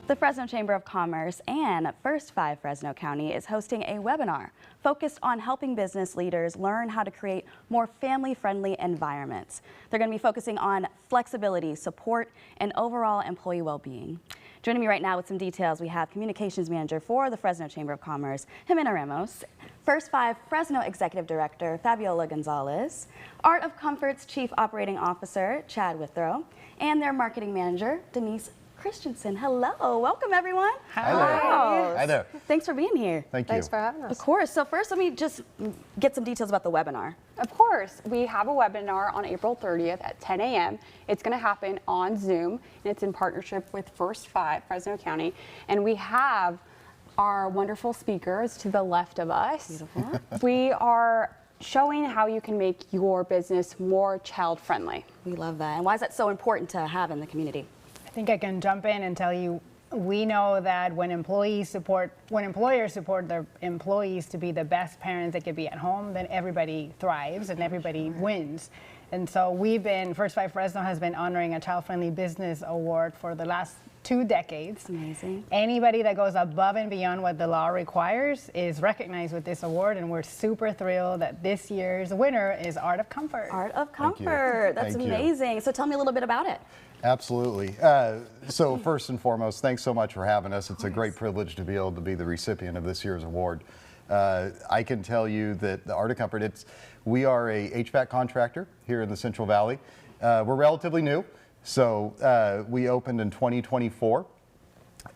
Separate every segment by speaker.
Speaker 1: The Fresno Chamber of Commerce and First 5 Fresno County is hosting a webinar focused on helping business leaders learn how to create more family-friendly environments. They're going to be focusing on flexibility, support, and overall employee well-being. Joining me right now with some details, we have Communications Manager for the Fresno Chamber of Commerce, Jimena Ramos, First 5 Fresno Executive Director, Fabiola Gonzalez, Art of Comfort's Chief Operating Officer, Chad Withrow, and their Marketing Manager, Denise Christensen. Hello, welcome everyone.
Speaker 2: Hi there.
Speaker 1: Hi there. Thanks for being here.
Speaker 2: Thank you.
Speaker 3: Thanks for having us.
Speaker 1: Of course. So first, let me just get some details about the webinar.
Speaker 3: Of course. We have a webinar on April 30th at 10 a.m. It's going to happen on Zoom, and it's in partnership with First 5 Fresno County. And we have our wonderful speakers to the left of us.
Speaker 1: Beautiful.
Speaker 3: We are showing how you can make your business more child-friendly.
Speaker 1: We love that. And why is that so important to have in the community?
Speaker 4: I think I can jump in and tell you, we know that when employers support their employees to be the best parents they could be at home, then everybody thrives and everybody wins. And so First 5 Fresno has been honoring a Child-Friendly Business Award for the last 2 decades.
Speaker 1: Amazing.
Speaker 4: Anybody that goes above and beyond what the law requires is recognized with this award, and we're super thrilled that this year's winner is Art of Comfort.
Speaker 1: Art of Comfort. That's amazing. So tell me a little bit about it.
Speaker 2: Absolutely. So first and foremost, thanks so much for having us. It's a great privilege to be able to be the recipient of this year's award. I can tell you that the Art of Comfort, we are a HVAC contractor here in the Central Valley. We're relatively new, so we opened in 2024,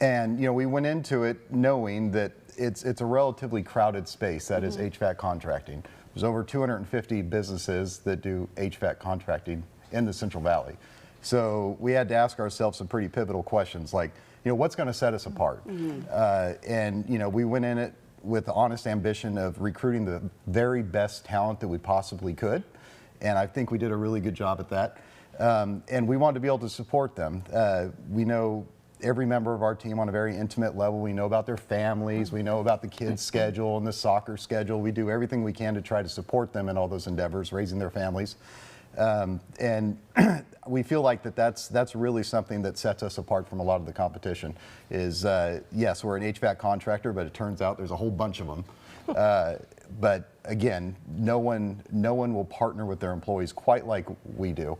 Speaker 2: and we went into it knowing that it's a relatively crowded space that is HVAC contracting. There's over 250 businesses that do HVAC contracting in the Central Valley. So we had to ask ourselves some pretty pivotal questions like, what's going to set us apart? And we went in it with the honest ambition of recruiting the very best talent that we possibly could. And I think we did a really good job at that. And we wanted to be able to support them. We know every member of our team on a very intimate level. We know about their families. We know about the kids' schedule and the soccer schedule. We do everything we can to try to support them in all those endeavors, raising their families. And we feel like that's really something that sets us apart from a lot of the competition is, yes, we're an HVAC contractor, but it turns out there's a whole bunch of them. But again, no one will partner with their employees quite like we do,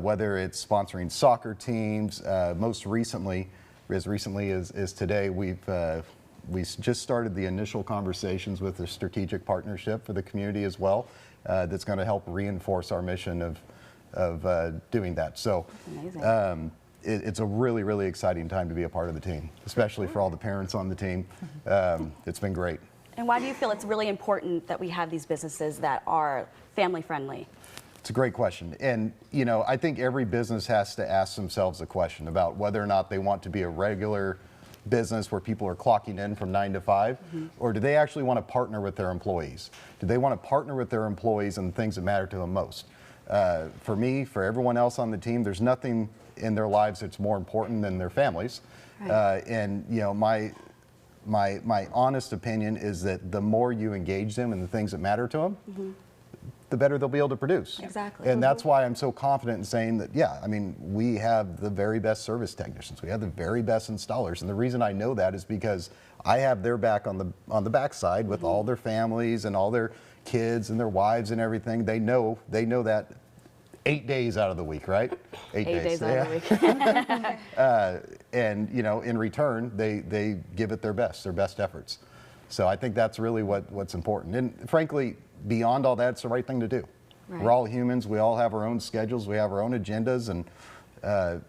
Speaker 2: whether it's sponsoring soccer teams. Most recently, as recently as today, we just started the initial conversations with a strategic partnership for the community as well. That's going to help reinforce our mission of doing that. So it's a really, really exciting time to be a part of the team, especially for all the parents on the team. It's been great.
Speaker 1: And why do you feel it's really important that we have these businesses that are family friendly?
Speaker 2: It's a great question. And, I think every business has to ask themselves a question about whether or not they want to be a regular business where people are clocking in from 9 to 5, or do they actually want to partner with their employees? Do they want to partner with their employees on the things that matter to them most? For me, for everyone else on the team, there's nothing in their lives that's more important than their families. Right. And my honest opinion is that the more you engage them in the things that matter to them, the better they'll be able to produce.
Speaker 1: Exactly.
Speaker 2: And that's why I'm so confident in saying that, we have the very best service technicians. We have the very best installers. And the reason I know that is because I have their back on the backside with all their families and all their kids and their wives and everything. They know that 8 days out of the week, right? 8 days
Speaker 1: out of the week.
Speaker 2: And in return, they give it their best efforts. So I think that's really what's important. And frankly, beyond all that, it's the right thing to do. Right. We're all humans. We all have our own schedules. We have our own agendas. And,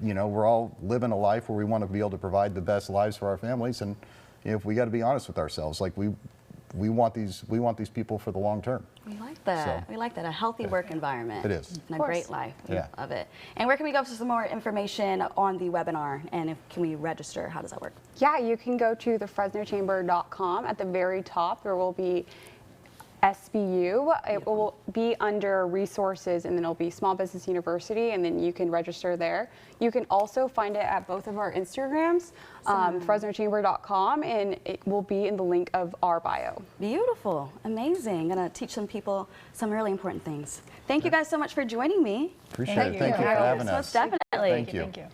Speaker 2: we're all living a life where we want to be able to provide the best lives for our families. And if we got to be honest with ourselves, like we want these people for the long term.
Speaker 1: We like that. We like that. A healthy work environment.
Speaker 2: It is.
Speaker 1: And a great life.
Speaker 2: Yeah.
Speaker 1: Of it. And where can we go for some more information on the webinar? And can we register? How does that work?
Speaker 3: Yeah, you can go to thefresnochamber.com. At the very top, there will be SBU. It will be under resources, and then it'll be Small Business University, and then you can register there. You can also find it at both of our Instagrams, FresnoChamber.com, and it will be in the link of our bio.
Speaker 1: Beautiful. Amazing. Gonna teach some people some really important things. Thank you guys so much for joining me.
Speaker 2: Appreciate it. Thank you for having us.
Speaker 1: Most definitely.
Speaker 2: Thank you.